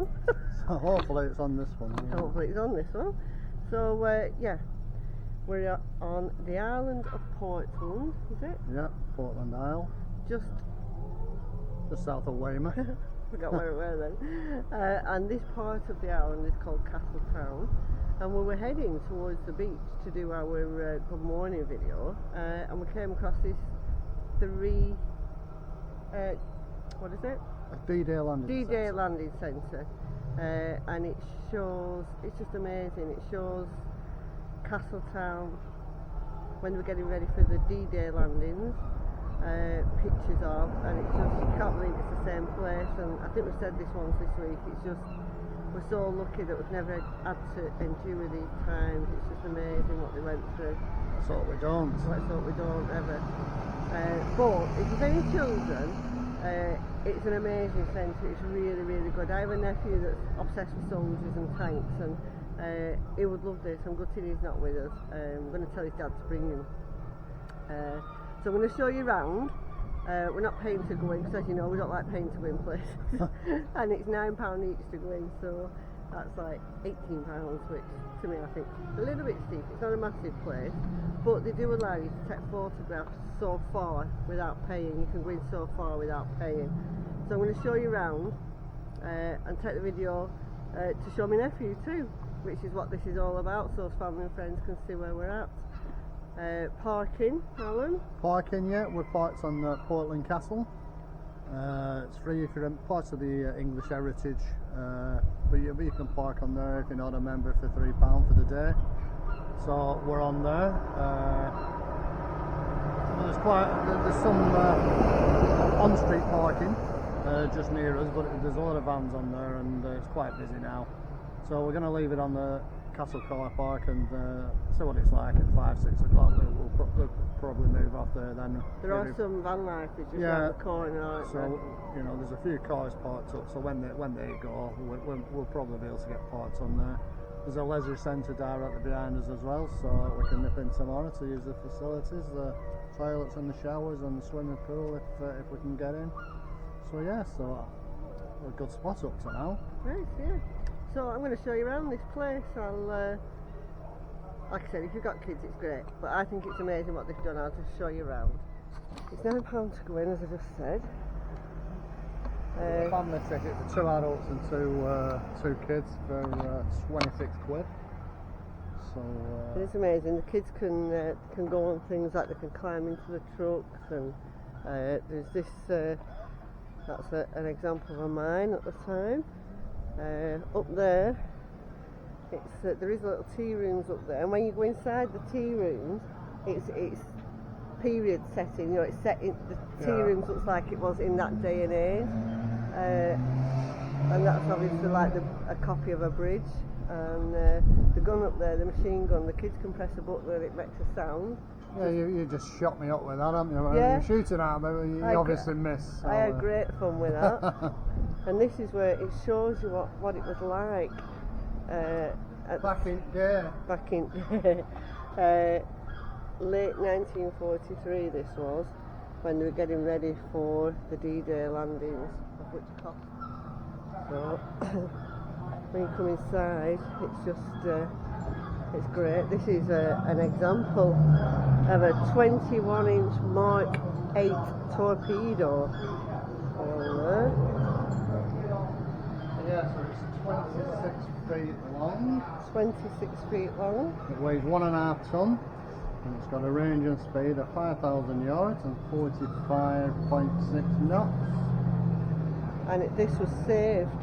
on. So hopefully it's on this one. Hopefully it's on this one. So yeah, we're on the island of Portland, is it? Yeah, Portland Isle. Just south of Weymouth. Forgot where we were then. And this part of the island is called Castletown. And we were heading towards the beach to do our good morning video, and we came across this what is it? A D-Day landing D-Day landing centre, and it shows, it's just amazing, it shows Castletown when we're getting ready for the D-Day landings, pictures of, and it's just, you can't believe it's the same place. And I think we've said this once this week, it's just, we're so lucky that we've never had to endure these times. It's just amazing what they went through. Let's hope we don't. Let's hope we don't ever. But if you've any children, it's an amazing centre. It's really, really good. I have a nephew that's obsessed with soldiers and tanks, and he would love this. I'm gutted he's not with us. I'm going to tell his dad to bring him. So I'm going to show you around. We're not paying to go in, because as you know, we don't like paying to win places. And it's £9 each to go in, so that's like £18, which to me I think a little bit steep. It's not a massive place, but they do allow you to take photographs so far without paying. You can go in so far without paying. So I'm going to show you around and take the video to show my nephew too, which is what this is all about, so family and friends can see where we're at. Parking, Alan? Parking, yeah, we're parked on Portland Castle. It's free if you're in parts of the English Heritage, but you can park on there if you're not a member for £3 for the day. So we're on there. There's some on-street parking just near us, but there's a lot of vans on there, and it's quite busy now. So we're going to leave it on the Castle car park and see what it's like at 5-6 o'clock. We'll probably move off there then. There are some van life just around the corner, aren't there? You know, there's a few cars parked up, so when they go, we'll probably be able to get parked on there. There's a leisure centre directly behind us as well, so we can nip in tomorrow to use the facilities, the toilets and the showers and the swimming pool if we can get in. So yeah, so a good spot up to now. Nice, yeah. So I'm going to show you around this place. I'll, like I said, if you've got kids it's great, but I think it's amazing what they've done. I'll just show you around. It's £9 to go in, as I just said. Family ticket for 2 adults and two kids for 26 quid. So it's amazing. The kids can go on things like they can climb into the trucks, and there's this. That's an example of a mine at the time. Up there, there is little tea rooms up there, and when you go inside the tea rooms, it's period setting. You know, it's set in the tea rooms looks like it was in that day and age, and that's obviously like a copy of a bridge. And the gun up there, the machine gun, the kids can press a button and it makes a sound. Yeah, you just shot me up with that, haven't you? Yeah. You're shooting at me, you obviously missed. So. I had great fun with that. And this is where it shows you what it was like back in day. Late 1943 this was, when they were getting ready for the D-Day landings, of which cost. So when you come inside, it's just it's great. This is an example of a 21-inch Mark 8 torpedo on there. Yeah, so it's 26 feet long. 26 feet long. It weighs 1.5 ton, and it's got a range and speed of 5,000 yards and 45.6 knots. And this was saved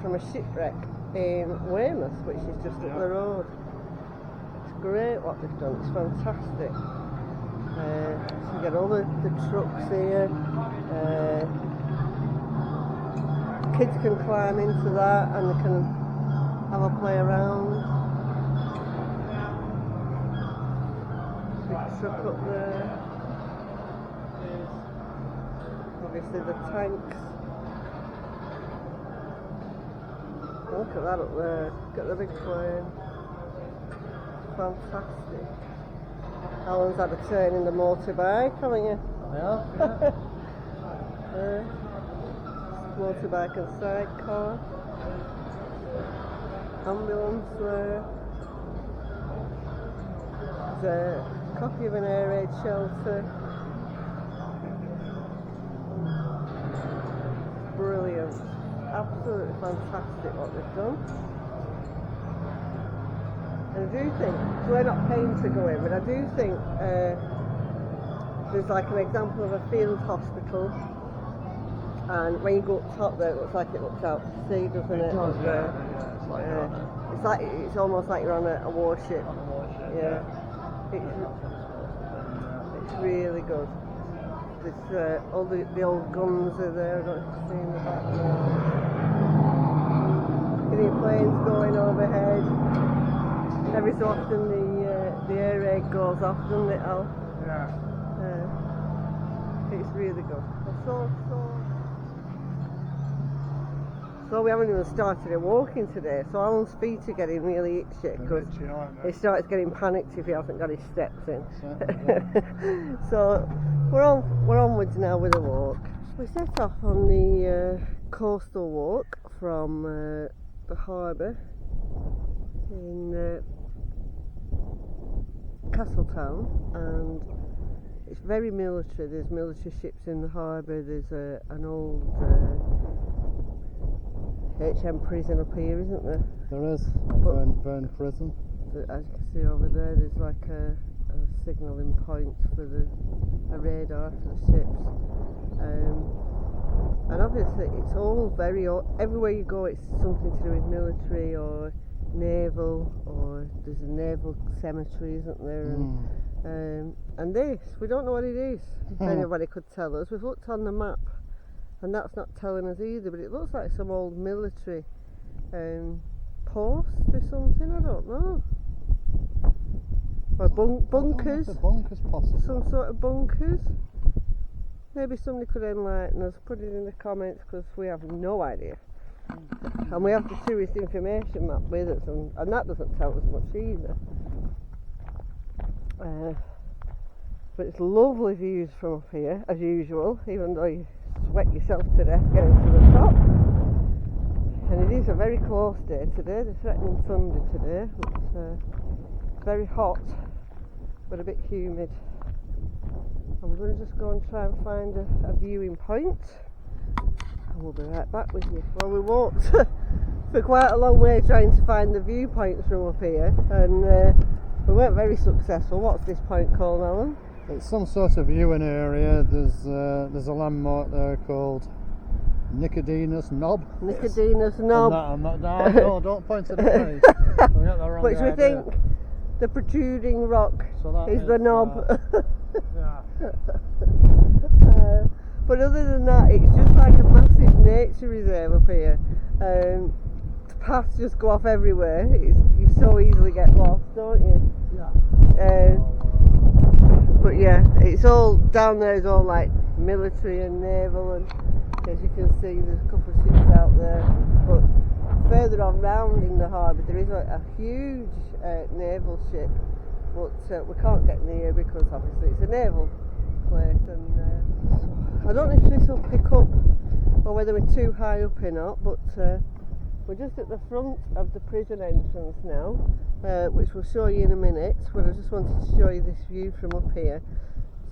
from a shipwreck in Weymouth, which is just up the road. It's great what they've done. It's fantastic. So you get all the trucks here. Kids can climb into that and they can have a play around. Big truck up there. Obviously the tanks. Look at that up there. Look at the big plane. Fantastic. Alan's had a turn in the motorbike, haven't you? Yeah. Motorbike and sidecar. ambulance there. There's a copy of an air raid shelter. Brilliant. Absolutely fantastic what they've done. And I do think, so we're not paying to go in, but I do think there's like an example of a field hospital, and when you go up top there, it looks like it looks out to sea, doesn't it? It does, yeah. It's almost like you're on a warship. On a warship, Yeah. It's really good. There's all the old guns are there. I don't know if you've seen the back there. You can hear planes going overhead. Every so often the air raid goes off, doesn't it, Al? Yeah. It's really good. So we haven't even started walking today, so Alan's feet are getting really itchy because he starts getting panicked if he hasn't got his steps in. So we're onwards now with a walk. We set off on the coastal walk from the harbour in Castletown, and it's very military. There's military ships in the harbour. There's an old HMP prison up here, isn't there? There is, Verne prison. As you can see over there, there's like a signalling point for a radar for the ships. And obviously it's all everywhere you go it's something to do with military or naval, or there's a naval cemetery, isn't there? And this, we don't know what it is. If anybody could tell us. We've looked on the map and that's not telling us either, but it looks like some old military post or something, I don't know. Or bunkers. Bunkers, possibly. Some sort of bunkers. Maybe somebody could enlighten us, put it in the comments, because we have no idea. And we have the tourist information map with us, and that doesn't tell us much either. But it's lovely views from up here, as usual, even though you sweat yourself to death getting to the top. And it is a very close day today. They're threatening thunder today. It's very hot, but a bit humid. And we're going to just go and try and find a viewing point. And we'll be right back with you. Well, we walked for quite a long way trying to find the viewpoints from up here, and we weren't very successful. What's this point called, Alan? It's some sort of viewing area. There's a landmark there called Nicodemus Knob. Nicodemus Knob. No, don't point at me. We got the wrong Which idea. we think the protruding rock is the knob. Yeah. But other than that, it's just like a massive nature reserve up here. The paths just go off everywhere. You so easily get lost, don't you? Yeah. But yeah, it's all down there is all like military and naval, and as you can see, there's a couple of ships out there. But further on round in the harbour, there is a huge naval ship, but we can't get near because obviously it's a naval place, and I don't know if this will pick up or whether we're too high up or not, but we're just at the front of the prison entrance now, which we'll show you in a minute, but I just wanted to show you this view from up here.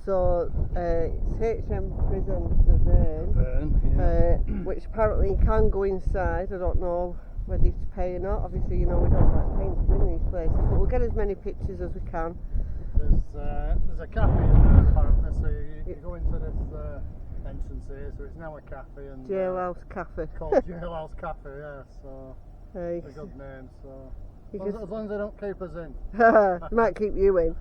So it's HMP The Verne, which apparently you can go inside. I don't know whether you have to pay or not. Obviously, you know, we don't like paying to in these places, but we'll get as many pictures as we can. There's a cafe in there apparently, so you go into this entrance here, so it's now a cafe, and Jailhouse Cafe. Called Jailhouse Cafe, yeah, so it's a good name, so as long as they don't keep us in. They might keep you in.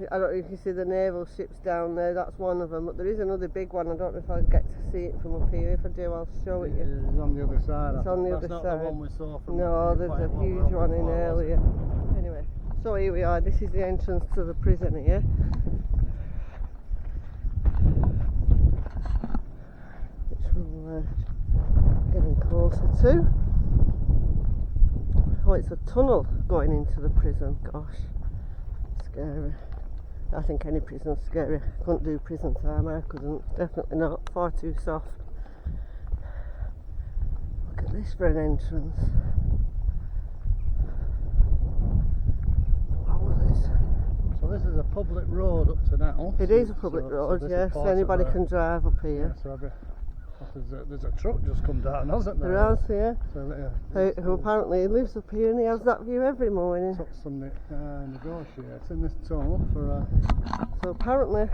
I don't know if you see the naval ships down there, that's one of them, but there is another big one. I don't know if I'll get to see it from up here. If I do, I'll show it you. It's on the other side. It's on the other side. That's not the one we saw from No, there's a huge one in earlier. Anyway, so here we are. This is the entrance to the prison here. Which we're getting closer to. Oh, it's a tunnel going into the prison. Gosh, scary. I think any prison's scary. I couldn't do prison time, I couldn't. Definitely not. Far too soft. Look at this for an entrance. this is a public road up to now. It is a public road, yes, so anybody can drive up here. Yeah, so there's a truck just come down, hasn't there? There has, yeah. So, Who apparently lives up here and he has that view every morning. Took some negotiating this tunnel for So apparently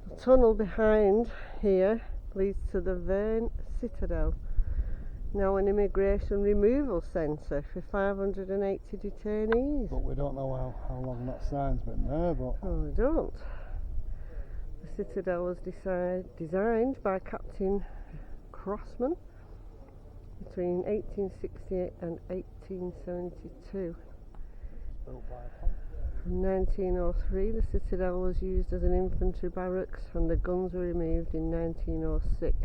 the tunnel behind here leads to the Verne Citadel, now an immigration removal centre for 580 detainees. But we don't know how long that sign's been there, but... Oh, we don't. The Citadel was designed by Captain Crossman between 1868 and 1872. Built by a company. In 1903 the Citadel was used as an infantry barracks and the guns were removed in 1906,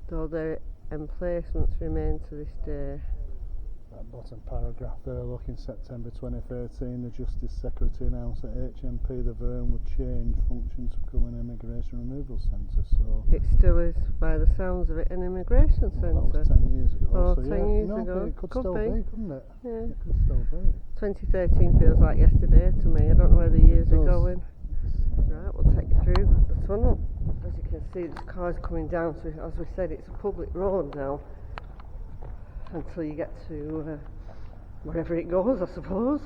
though their emplacements remain to this day. That bottom paragraph there, look, in September 2013 the Justice Secretary announced that HMP The Verne would change function to become an immigration removal centre, so... It still is, by the sounds of it, an immigration centre. Well, that was 10 years ago. Oh, so 10 yeah, years no, ago. It could Could still be. be, couldn't it? Yeah. It could still be. 2013 feels like yesterday to me. I don't know where the years It are does. going. Right, we'll take you through the tunnel. As you can see, there's cars coming down, so as we said, it's a public road now until you get to wherever it goes, I suppose.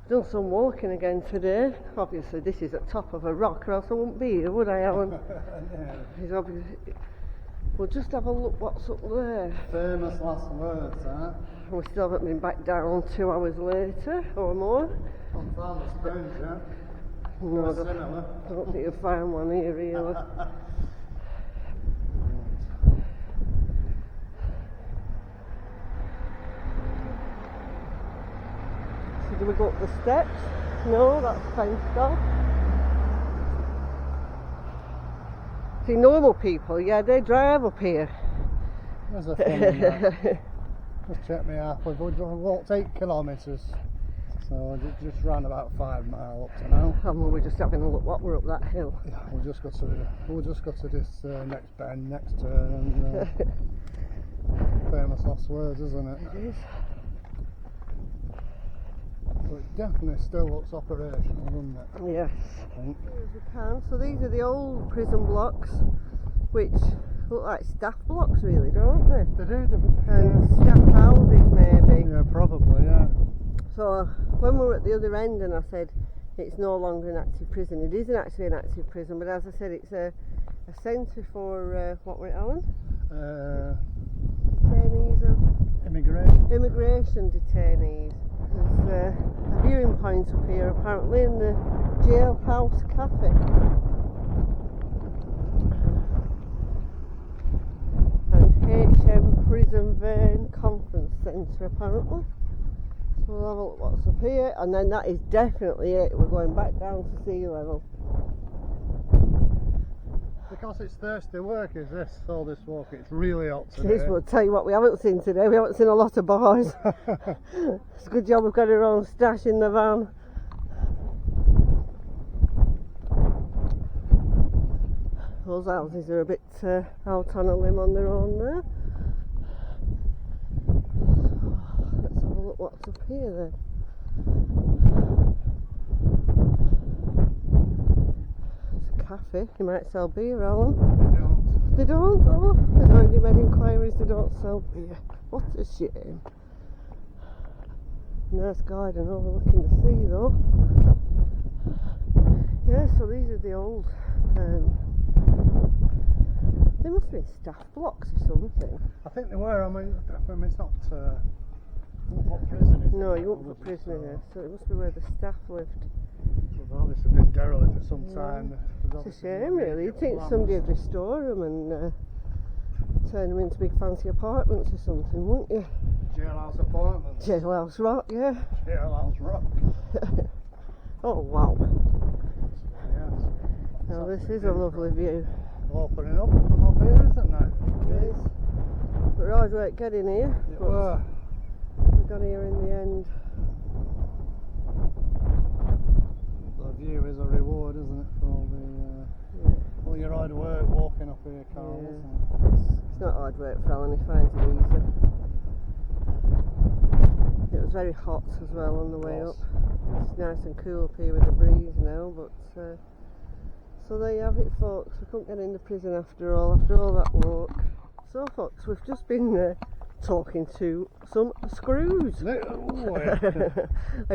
Done some walking again today. Obviously this is at top of a rock, or else I wouldn't be here, would I, Alan? Yeah. He's obviously... We'll just have a look what's up there. Famous last words, huh? We still haven't been back down 2 hours later or more. On Farmer's Spoons, yeah? No, I Similar. don't think you'll find one here really. So do we go up the steps? No, that's fenced off. See, normal people, yeah, they drive up here. There's a thing on that. Just check me out. We've walked 8 kilometres, so I just ran about 5 miles up to now. And we're just having a look what we're up that hill. Yeah, we'll just go to this next bend, next turn, and famous last words, isn't it? It is. So it definitely still looks operational, doesn't it? Yes. I think. As we can. So these are the old prison blocks, which look like staff blocks, really, don't they? They do. And staff houses, maybe. Yeah, probably. Yeah. So when we were at the other end, and I said it's no longer an active prison. It isn't actually an active prison, but as I said, it's a centre for what were it, Alan? Detainees of immigration detainees. There's a viewing point up here apparently in the Jailhouse Cafe. And HM Prison Verne Conference Centre apparently. So we'll have a look what's up here, and then that is definitely it. We're going back down to sea level. Because it's thirsty work, is this? All this walk, it's really hot today. We'll tell you what we haven't seen today. We haven't seen a lot of bars. It's a good job we've got our own stash in the van. Those houses are a bit out on a limb on their own there. Let's have a look what's up here then. It's a cafe. You might sell beer, Alan. They don't? Oh, they've already made inquiries, they don't sell beer. What a shame. Nice garden overlooking the sea though. Yeah, so these are the old, they must have been staff blocks or something. I think they were. I mean it's not what prison is it? No, you won't put prisoner here, so it must be where the staff lived. They've obviously been derelict for some time. It's a shame really. You'd think somebody would restore them and turn them into big fancy apartments or something, wouldn't you? Jailhouse apartments. Jailhouse Rock, yeah. Jailhouse Rock. Oh wow. Yes. Now this is a lovely view. Opening up from up here, isn't it? It is. We're hard work getting here, but we got here in the end. The view is a reward, isn't it, for all your hard work walking up here, Carl? Yeah. It's not hard work for Alan, he finds it easy. It was very hot as well on the way up. It's nice and cool up here with the breeze now, but so there you have it, folks. We couldn't get in the prison after all that walk. So folks, we've just been talking to some screws. If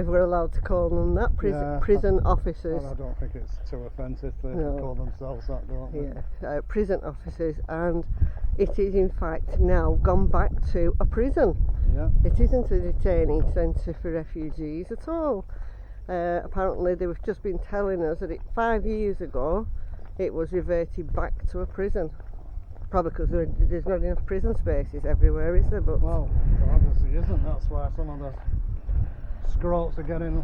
we're allowed to call them that, prison officers. Well, I don't think it's too offensive to call themselves that, don't they? Yeah, prison officers, and it is in fact now gone back to a prison. Yeah. It isn't a detaining centre for refugees at all. Apparently they've just been telling us that 5 years ago it was reverted back to a prison. Probably because there's not enough prison spaces everywhere, is there? But well, obviously isn't. That's why some of the scroats are getting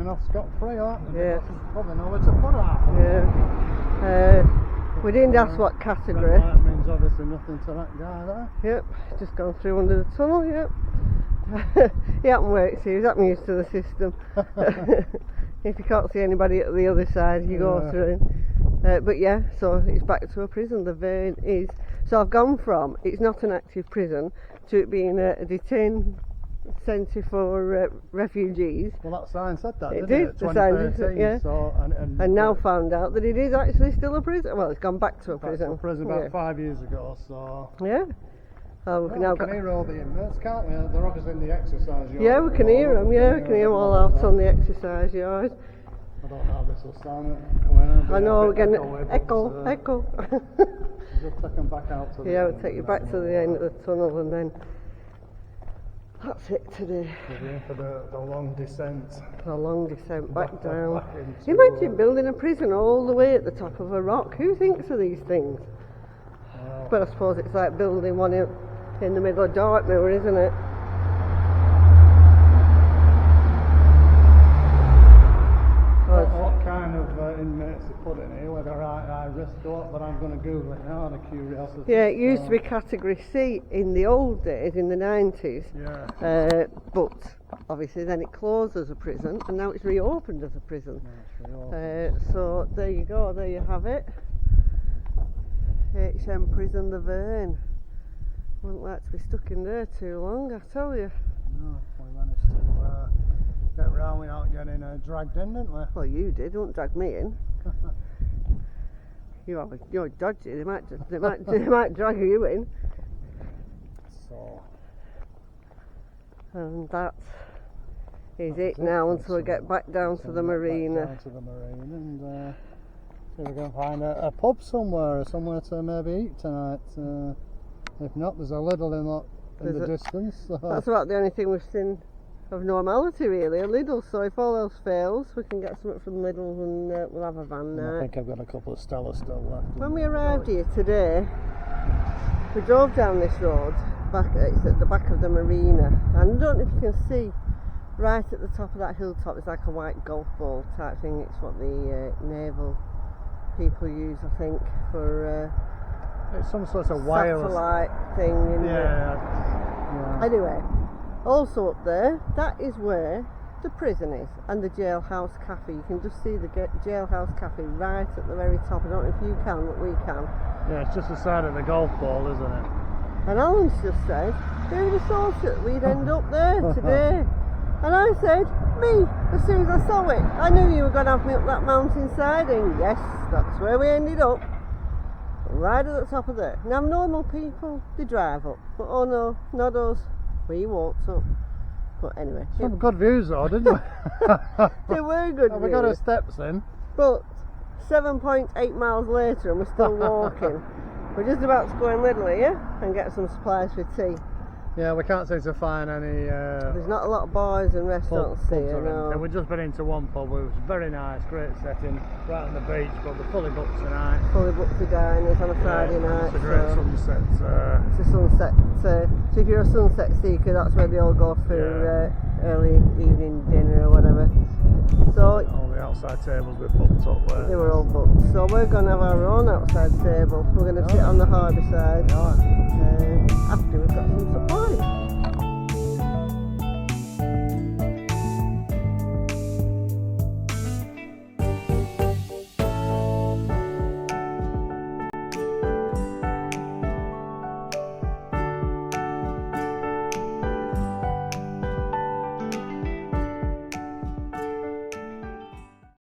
off scot-free, aren't they? Yeah. Probably nowhere to put out. Yeah. We didn't ask what category. That means obviously nothing to that guy there. Yep, just gone through under the tunnel, yep. He hasn't worked here, he's not used to the system. If you can't see anybody at the other side, you go through. But yeah, so it's back to a prison. The Verne is. So I've gone from it's not an active prison to it being a detained centre for refugees. Well, that sign said that, it didn't it? The sign did, yeah. So, and now found out that it is actually still a prison. Well, it's gone back to a prison. Back to a prison about 5 years ago, so. Yeah. Oh, we can hear all the inmates, can't we? They're obviously in the exercise yard. Yeah, we can hear them. Yeah, we can hear them all out on the exercise yard. I don't know how this will sound. I know, we're getting echo. Just take them back out to the we'll take you back to the end of the tunnel, and then that's it today. We're in for the long descent. The long descent back down. Imagine building a prison all the way at the top of a rock. Who thinks of these things? But I suppose it's like building one in the middle of Dartmoor, isn't it? What kind of inmates they put in here, whether high risk or what, but I'm going to Google it now out of curiosity. Yeah, it used to be category C in the old days, in the 90s. Yeah. But obviously then it closed as a prison, and now it's reopened as a prison. So there you go, there you have it. HM Prison The Verne. Wouldn't like to be stuck in there too long, I tell you. No, we managed to get round without getting dragged in, didn't we? Well, you did. Don't drag me in. You're dodgy. They might drag you in. So. And that is it now until we get back down to the marina. Down to the marina and see if we can find a pub somewhere to maybe eat tonight. If not, there's a Lidl in the distance. So. That's about the only thing we've seen of normality, really, a Lidl. So if all else fails, we can get something from Lidl and we'll have a van night. I think I've got a couple of Stella still left. When we arrived here today, we drove down this road. It's at the back of the marina, and I don't know if you can see right at the top of that hilltop there's like a white golf ball type thing. It's what the naval people use, I think, for it's some sort of wireless satellite thing. Anyway, also up there, that is where the prison is, and the jailhouse cafe. You can just see the jailhouse cafe right at the very top. I don't know if you can, but we can. Yeah, it's just the side of the golf ball, isn't it? And Alan's just said, who would have thought that we'd end up there today? And I said, me, as soon as I saw it. I knew you were going to have me up that mountainside, and yes, that's where we ended up. Right at the top of there. Now, normal people, they drive up. But oh no, not us. We walked up. But anyway. Some good views though, didn't we? They were good views. We got our steps in. But 7.8 miles later and we're still walking. We're just about to go in Lidl here and get some supplies for tea. Yeah, we can't seem to find any... There's not a lot of bars and restaurants here, no. We've just been into one pub, it was very nice, great setting, right on the beach, but we're fully booked tonight. Fully booked for diners on a Friday night. It's a great sunset. It's a sunset. So if you're a sunset seeker, that's where they all go for early evening dinner or whatever. So all the outside tables were booked up there. They were all booked. So we're going to have our own outside table. We're going to sit on the harbour side after we've got some